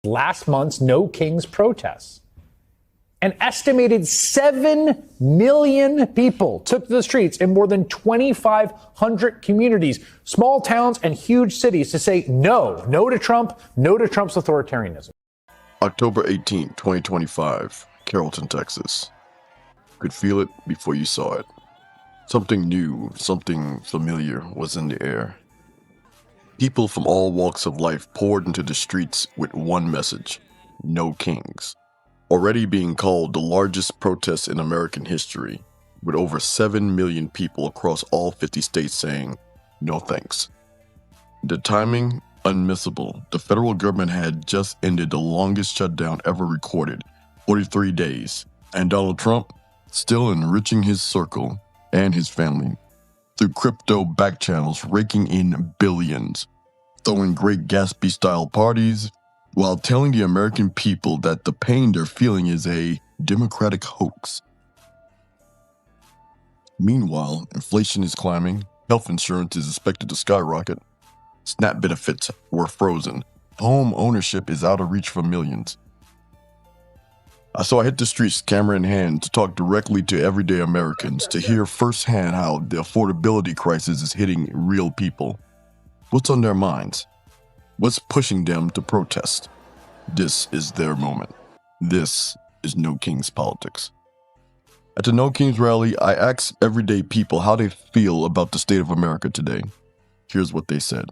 last month's No Kings protests. An estimated 7 million people took to the streets in more than 2,500 communities, small towns and huge cities to say no to Trump, no to Trump's authoritarianism. October 18, 2025, Carrollton, Texas. Could feel it before you saw it. Something new, something familiar was in the air. People from all walks of life poured into the streets with one message: no kings. Already being called the largest protest in American history, with over 7 million people across all 50 states saying, no thanks. The timing, unmissable. The federal government had just ended the longest shutdown ever recorded, 43 days, and Donald Trump, still enriching his circle and his family through crypto back channels, raking in billions, throwing Great Gatsby-style parties, while telling the American people that the pain they're feeling is a Democratic hoax. Meanwhile, inflation is climbing, health insurance is expected to skyrocket, SNAP benefits were frozen, home ownership is out of reach for millions. So I hit the streets, camera in hand, to talk directly to everyday Americans, to hear firsthand how the affordability crisis is hitting real people. What's on their minds? What's pushing them to protest? This is their moment. This is No Kings politics. At the No Kings rally, I asked everyday people how they feel about the state of America today. Here's what they said.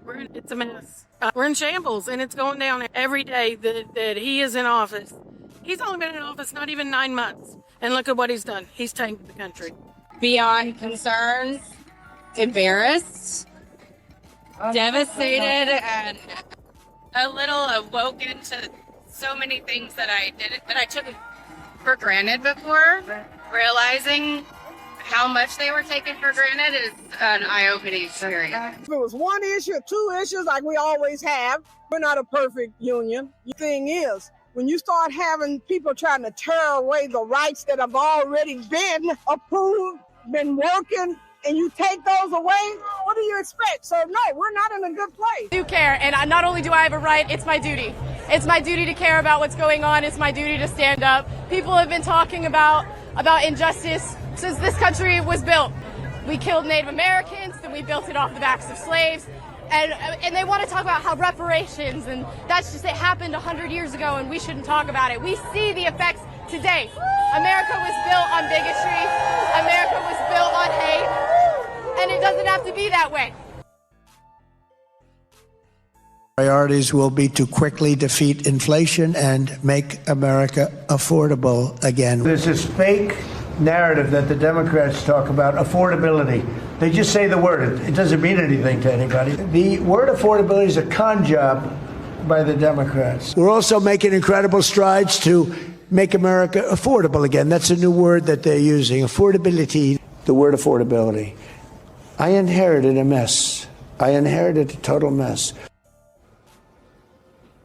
It's a mess. We're in shambles, and it's going down every day that he is in office. He's only been in office not even 9 months, and look at what he's done. He's tanked the country. Beyond concerns, embarrassed, devastated, and a little awoken to so many things that I took for granted before. Realizing how much they were taken for granted is an eye-opening experience. If it was one issue, two issues like we always have, we're not a perfect union. The thing is, when you start having people trying to tear away the rights that have already been approved, been working, and you take those away, what do you expect? So no, we're not in a good place. I do care, and not only do I have a right, it's my duty. It's my duty to care about what's going on. It's my duty to stand up. People have been talking about injustice since this country was built. We killed Native Americans, then we built it off the backs of slaves. And they want to talk about how reparations, and that's just, it happened 100 years ago and we shouldn't talk about it. We see the effects today. America was built on bigotry. America was built on hate. And it doesn't have to be that way. Priorities will be to quickly defeat inflation and make America affordable again. There's this fake narrative that the Democrats talk about, affordability. They just say the word. It doesn't mean anything to anybody. The word affordability is a con job by the Democrats. We're also making incredible strides to make America affordable again. That's a new word that they're using, affordability. The word affordability. I inherited a mess. I inherited a total mess.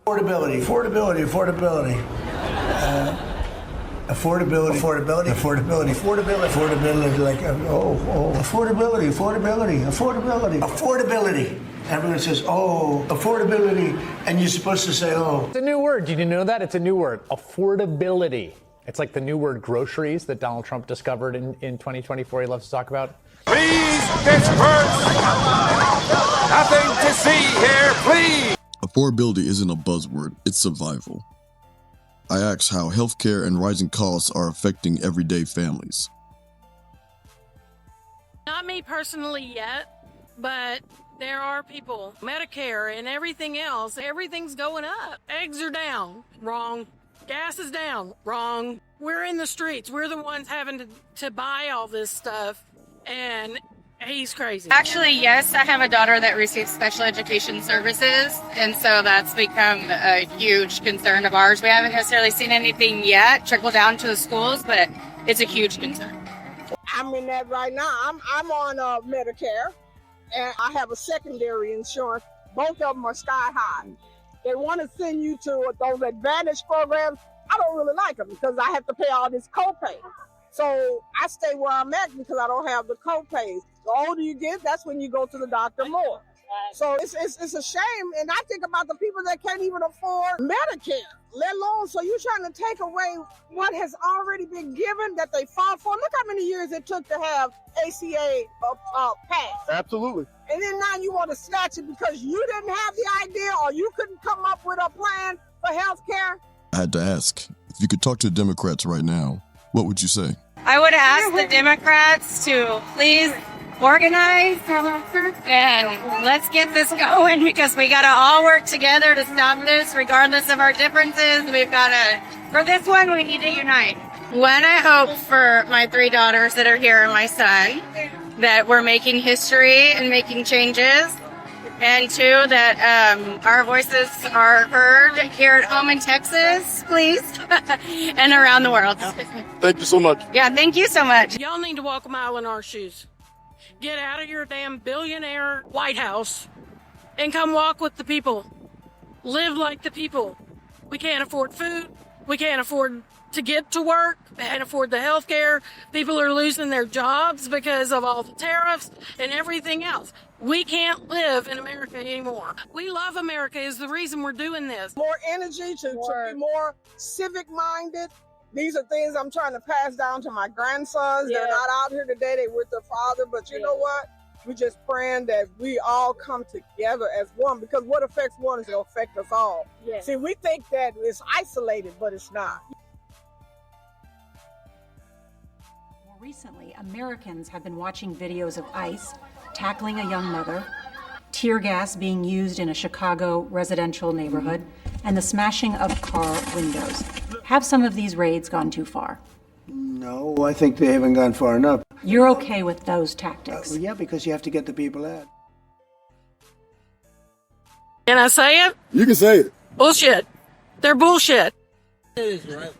Affordability, affordability, affordability. Affordability, affordability, affordability, affordability, affordability, like, affordability, affordability, affordability, affordability. Everyone says, oh, affordability, and you're supposed to say, oh. It's a new word. Did you know that? It's a new word, affordability. It's like the new word groceries that Donald Trump discovered in 2024 he loves to talk about. Please disperse! Nothing to see here, please! Affordability isn't a buzzword, it's survival. I asked how healthcare and rising costs are affecting everyday families. Not me personally yet, but there are people, Medicare and everything else, everything's going up. Eggs are down, wrong. Gas is down, wrong. We're in the streets. We're the ones having to buy all this stuff, and he's crazy. Actually, yes, I have a daughter that receives special education services, and so that's become a huge concern of ours. We haven't necessarily seen anything yet trickle down to the schools, but it's a huge concern. I'm in that right now. I'm on Medicare, and I have a secondary insurance. Both of them are sky high. They want to send you to those advantage programs. I don't really like them because I have to pay all this copay. So I stay where I'm at because I don't have the copays. The older you get, that's when you go to the doctor more. So it's a shame, and I think about the people that can't even afford Medicare, let alone, so you're trying to take away what has already been given that they fought for. Look how many years it took to have ACA passed. Absolutely. And then now you want to snatch it because you didn't have the idea or you couldn't come up with a plan for health care. I had to ask, if you could talk to the Democrats right now, what would you say? I would ask the Democrats to please organize and let's get this going, because we got to all work together to stop this regardless of our differences. For this one, we need to unite. One, I hope for my 3 daughters that are here and my son that we're making history and making changes. And 2, that our voices are heard here at home in Texas, please, and around the world. Thank you so much. Yeah, thank you so much. Y'all need to walk a mile in our shoes. Get out of your damn billionaire White House and come walk with the people. Live like the people. We can't afford food. We can't afford to get to work. We can't afford the health care. People are losing their jobs because of all the tariffs and everything else. We can't live in America anymore. We love America is the reason we're doing this. More energy to be more civic-minded. These are things I'm trying to pass down to my grandsons. Yeah. They're not out here today. They're with their father. But you know what? We're just praying that we all come together as one, because what affects one is going to affect us all. Yeah. See, we think that it's isolated, but it's not. More recently, Americans have been watching videos of ICE tackling a young mother, tear gas being used in a Chicago residential neighborhood, and the smashing of car windows. Have some of these raids gone too far? No, I think they haven't gone far enough. You're okay with those tactics? Yeah, because you have to get the people out. Can I say it? You can say it. Bullshit. They're bullshit. I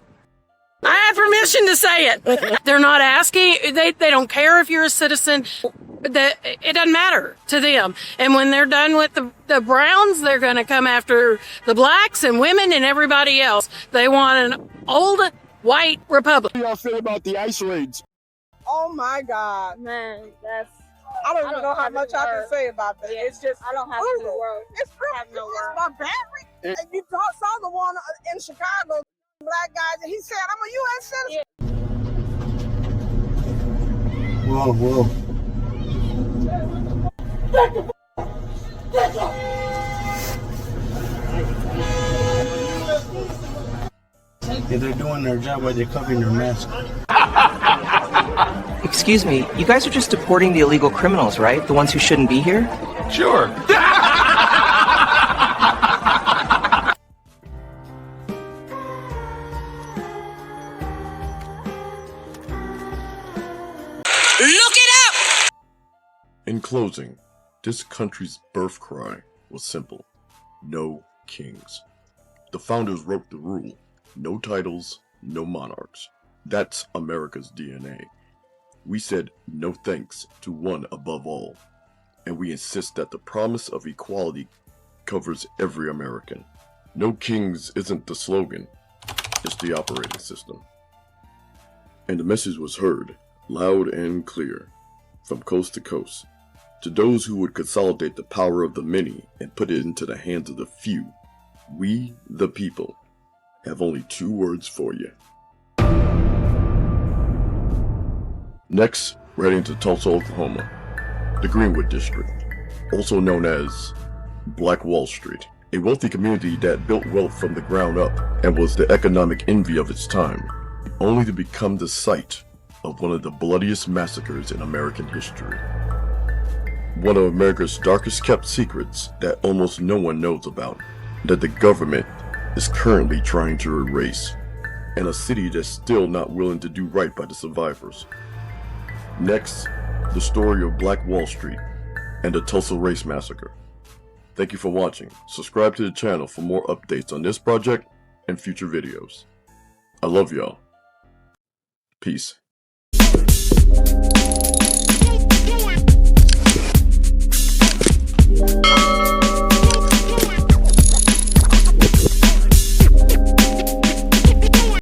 have permission to say it. They're not asking. They don't care if you're a citizen. It doesn't matter to them. And when they're done with the browns, they're going to come after the blacks and women and everybody else. They want an old white republic. How do y'all feel about the ICE raids? Oh my God. Man, that's... I don't even know how much I can say about that. Yeah, it's just I don't have brutal. no word. It's brutal. It's barbaric. And you saw the one in Chicago, black guys, and he said, I'm a U.S. citizen. Whoa, whoa. Yeah, they're doing their job while they're covering their mask. Excuse me, you guys are just deporting the illegal criminals, right? The ones who shouldn't be here? Sure. Look it up! In closing, this country's birth cry was simple: no kings. The founders wrote the rule: no titles, no monarchs. That's America's DNA. We said no thanks to one above all, and we insist that the promise of equality covers every American. No kings isn't the slogan, it's the operating system. And the message was heard loud and clear from coast to coast. To those who would consolidate the power of the many and put it into the hands of the few, we, the people, have only 2 words for you. Next, we're heading to Tulsa, Oklahoma, the Greenwood District, also known as Black Wall Street, a wealthy community that built wealth from the ground up and was the economic envy of its time, only to become the site of one of the bloodiest massacres in American history. One of America's darkest kept secrets that almost no one knows about, that the government is currently trying to erase, and a city that's still not willing to do right by the survivors. Next, the story of Black Wall Street and the Tulsa Race Massacre. Thank you for watching. Subscribe to the channel for more updates on this project and future videos. I love y'all. Peace.